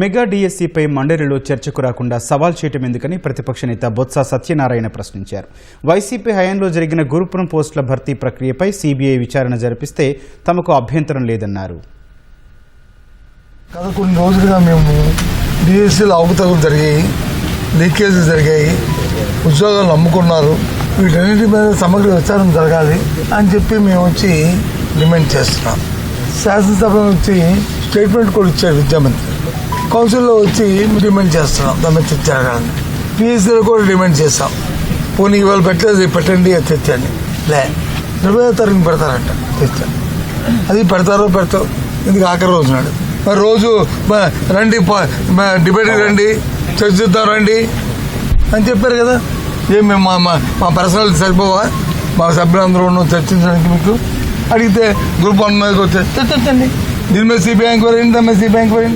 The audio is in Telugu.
మెగా డిఎస్సీపై మండలిలో చర్చకు రాకుండా సవాల్ చేయటం ఎందుకని ప్రతిపక్ష నేత బొత్స సత్యనారాయణ ప్రశ్నించారు. వైసీపీ హయాంలో జరిగిన గురుపురం పోస్టుల భర్తీ ప్రక్రియపై సీబీఐ విచారణ జరిపిస్తే తమకు అభ్యంతరం లేదన్నారు. గత కొన్ని రోజులుగా మేము డిఎస్సీలో అవకతవకలు జరిగాయి, లీకేజీలు జరిగాయి, ఉద్యోగాలు అమ్ముకున్నారు, వీటన్నిటి మీద సమగ్ర విచారణ జరగాలి అని చెప్పి మేము వచ్చి డిమాండ్ చేస్తున్నాం. శాసనసభ వచ్చి స్టేట్మెంట్ కూడా ఇచ్చారు విద్యామంత్రి. కౌన్సిల్లో వచ్చి డిమాండ్ చేస్తున్నాం దాని మీద చర్చ జరగాలని. పిఎస్సీలో కూడా డిమాండ్ చేస్తాం. పోనీ ఇవాళ పెట్టలేదు, పెట్టండి అది తెచ్చండి. 20వ తారీఖున పెడతారంట చర్చ. అది పెడతారో ఎందుకు ఆఖరి రోజు నాడు మరి రోజు రండి డిబేట్కి రండి, చర్చిద్దాం రండి అని చెప్పారు కదా. ఏం మేము మా పర్సనల్ సరిపోవా మా సభ్యులందరూ ఉన్న చర్చించడానికి? మీకు అడిగితే గ్రూప్ 1 మీదకి వచ్చే చర్చించండి. దీని మీద సిబిఐ ఎంక్వైరీ, దాని మీద సిబిఐ ఎంక్వైరీ.